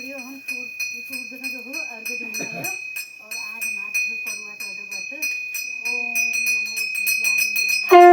करियो हम सूर्य का जो हो अर्घ देंगे और आज हमारे करुआ चौदह व्रत ओम नमो सूर्याय नमः।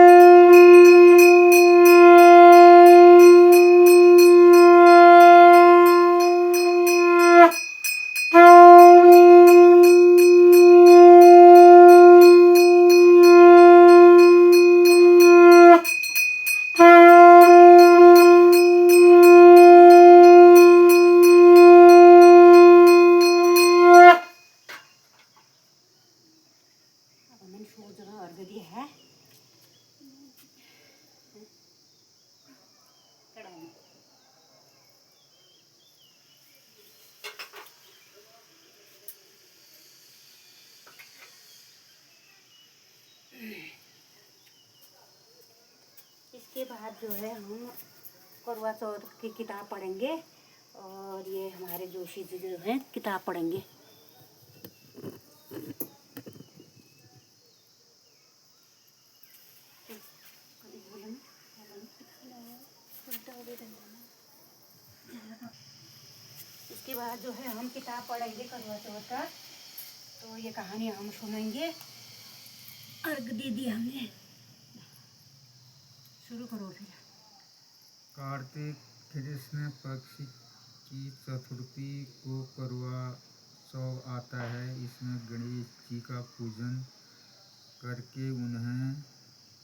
सूर्य का अर्घ दिया है कढ़ाई में। इसके बाद जो है हम करवा चौथ की किताब पढ़ेंगे और ये हमारे जोशी जी जो है किताब पढ़ेंगे। इसके बाद जो है हम किताब पढ़ेंगे करवा चौथ का, तो ये कहानी हम सुनेंगे। अर्घ दे दिया हमने, शुरू करो फिर। कार्तिक कृष्ण पक्ष की चतुर्थी को करवा चौथ आता है। इसमें गणेश जी का पूजन करके उन्हें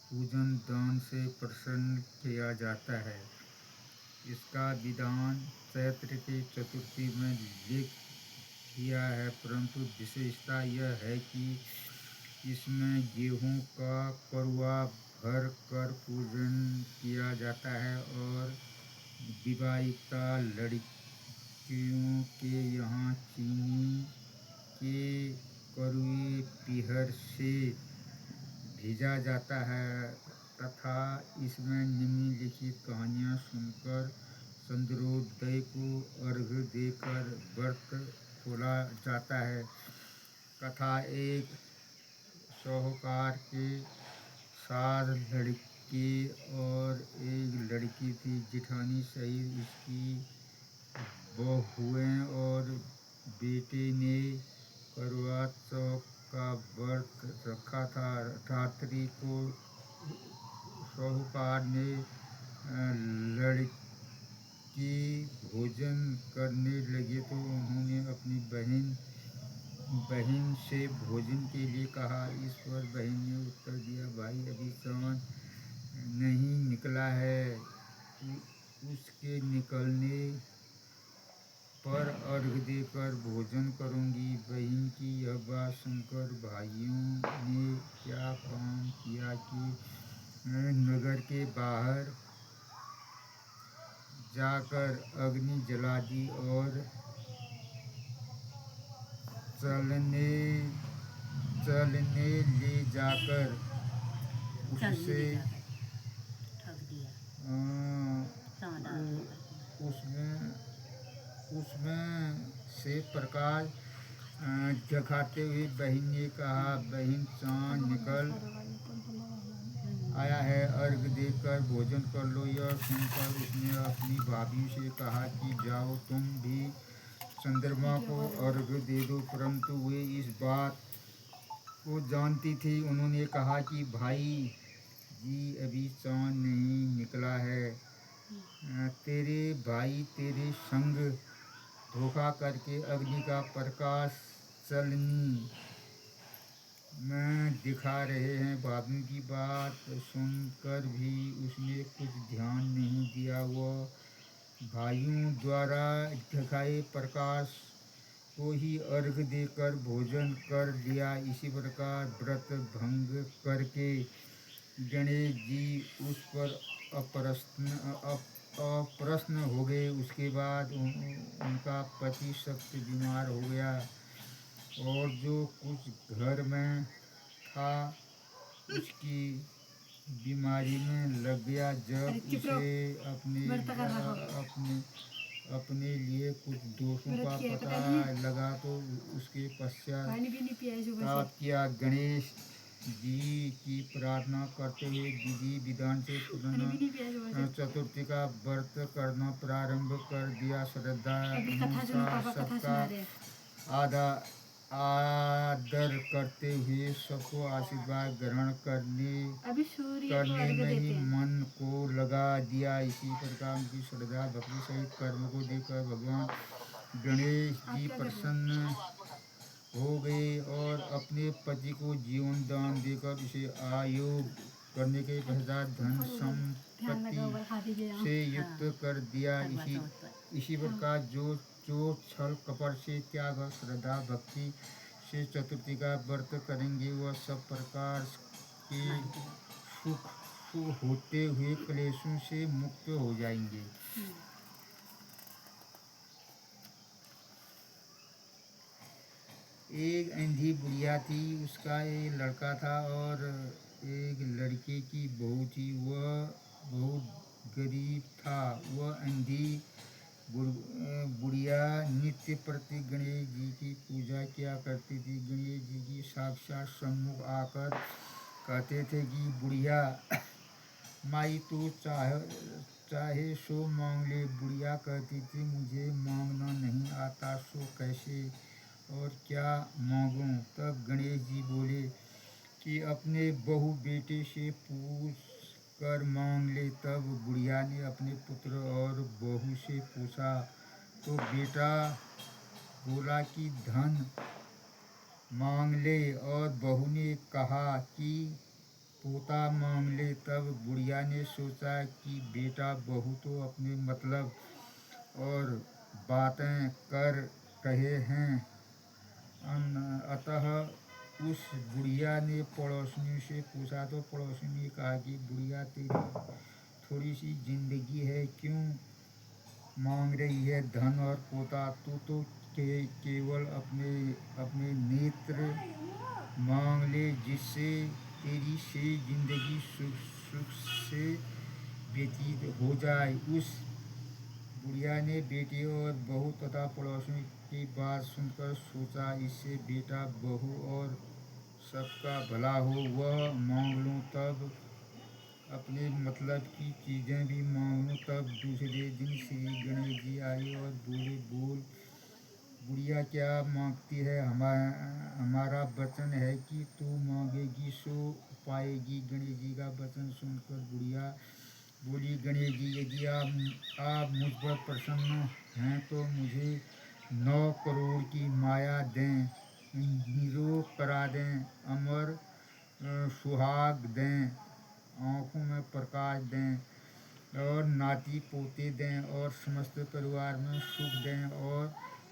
पूजन दान से प्रसन्न किया जाता है। इसका विधान चैत्र के चतुर्थी में लिख किया है, परंतु विशेषता यह है कि इसमें गेहूं का करवा भर कर पूजन किया जाता है और विवाहिता लड़कियों के यहाँ चीनी के करुए पीहर से भेजा जाता है तथा इसमें निम्नलिखित कहानियाँ सुनकर चंद्रोदय को अर्घ देकर व्रत खोला जाता है। कथा एक साहूकार के 7 लड़के और एक लड़की थी। जेठानी सहित इसकी बहुएं और बेटे ने करवा चौथ का व्रत रखा था। रात्रि को साहूकार ने लड़की भोजन करने लगे तो उन्होंने अपनी बहन से भोजन के लिए कहा। इस पर बहन ने उत्तर दिया, भाई अभी चाँद नहीं निकला है, उसके निकलने पर अर्घ देकर भोजन करूंगी। बहन की यह बात सुनकर भाइयों ने क्या काम किया कि नगर के बाहर जाकर अग्नि जला दी और चलने ले जाकर उससे उसमें से प्रकाश दिखाते हुए बहन ने कहा, बहन चाँद निकल आया है, अर्घ देकर भोजन कर लो। यह सुनकर उसने अपनी भाभी से कहा कि जाओ तुम भी चंद्रमा को अर्घ दे दो, परंतु वे इस बात को जानती थी। उन्होंने कहा कि भाई जी अभी चाँद नहीं निकला है, तेरे भाई तेरे संग धोखा करके अग्नि का प्रकाश चलनी में दिखा रहे हैं। भाभी की बात सुनकर भी उसने कुछ ध्यान नहीं दिया। वह भाइयों द्वारा दिखाए प्रकाश को ही अर्घ देकर भोजन कर लिया। इसी प्रकार व्रत भंग करके गणेश जी उस पर अप्रसन्न हो गए। उसके बाद उनका पति सख्त बीमार हो गया और जो कुछ घर में था उसकी बीमारी में लग गया। जब उसे अपने लिए कुछ दोषों का पता लगा तो उसके पश्चाताप किया। गणेश जी की प्रार्थना करते हुए विधि विधान से पुनः चतुर्थी का व्रत करना प्रारंभ कर दिया। श्रद्धा अनुसार सबका आधा आदर करते हुए सबको आशीर्वाद ग्रहण करने में ही मन को लगा दिया। इसी प्रकार की श्रद्धा भक्ति सहित कर्म को देखकर भगवान गणेश जी प्रसन्न हो गए और अपने पति को जीवन दान देकर उसे आयोग करने के पश्चात धन संपत्ति से युक्त कर दिया। इसी प्रकार जो जो छल कपट से त्याग और श्रद्धा भक्ति से चतुर्थी का व्रत करेंगे वह सब प्रकार के सुख होते हुए क्लेशों से मुक्त हो जाएंगे। एक अंधी बुढ़िया थी, उसका एक लड़का था और एक लड़के की बहू थी। वह बहुत गरीब था। वह अंधी बुढ़िया नित्य प्रति गणेश जी की पूजा किया करती थी। गणेश जी की साक्षात सम्मुख आकर कहते थे कि बुढ़िया माई तू चाहे सो मांग ले। बुढ़िया कहती थी मुझे मांगना नहीं आता, सो कैसे और क्या मांगूं। तब गणेश जी बोले कि अपने बहू बेटे से पूछ कर मांग ले। तब बुढ़िया ने अपने पुत्र और बहू से पूछा तो बेटा बोला कि धन मांग ले और बहू ने कहा कि पोता मांग ले। तब बुढ़िया ने सोचा कि बेटा बहू तो अपने मतलब और बातें कर रहे हैं। अतः उस बुढ़िया ने पड़ोसियों से पूछा तो पड़ोसियों ने कहा कि बुढ़िया तेरी थोड़ी सी जिंदगी है, क्यों मांग रही है धन और पोता। तू तो केवल अपने नेत्र मांग ले, जिससे तेरी से जिंदगी सुख से व्यतीत हो जाए। उस बुढ़िया ने बेटे और बहू तथा पड़ोसियों की बात सुनकर सोचा इससे बेटा बहू और सबका भला हो। वह मांग लूँ तब अपने मतलब की चीज़ें भी मांग लूँ। तब दूसरे दिन श्री गणेश जी आए और बोले बोल बुढ़िया क्या मांगती है। हमारा वचन है कि तू मांगेगी सो पाएगी। गणेश जी का वचन सुनकर बुढ़िया बोली गणेश जी यदि आप मुझ पर प्रसन्न हैं तो मुझे 9 करोड़ की माया दें, निरोग करा दें, अमर सुहाग दें, आँखों में प्रकाश दें और नाती पोते दें और समस्त परिवार में सुख दें और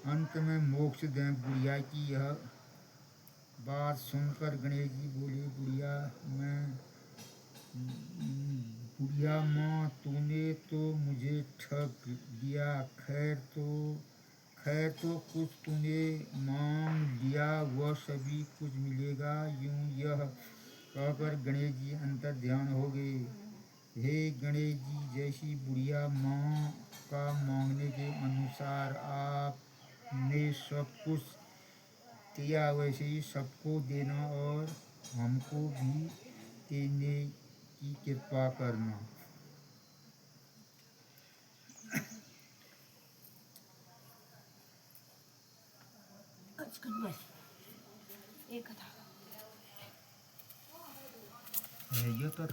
अंत में मोक्ष दें। बुढ़िया की यह बात सुनकर गणेश जी बोले बुढ़िया माँ तूने तो मुझे ठग दिया। खैर तो कुछ तूने मांग लिया वह सभी कुछ मिलेगा। यूं यह कहकर गणेश जी अंतर ध्यान हो गए। हे गणेश जी जैसी बुढ़िया माँ का मांगने के अनुसार आपने सब कुछ दिया वैसे ही सबको देना और हमको भी देने की कृपा करना। ये तो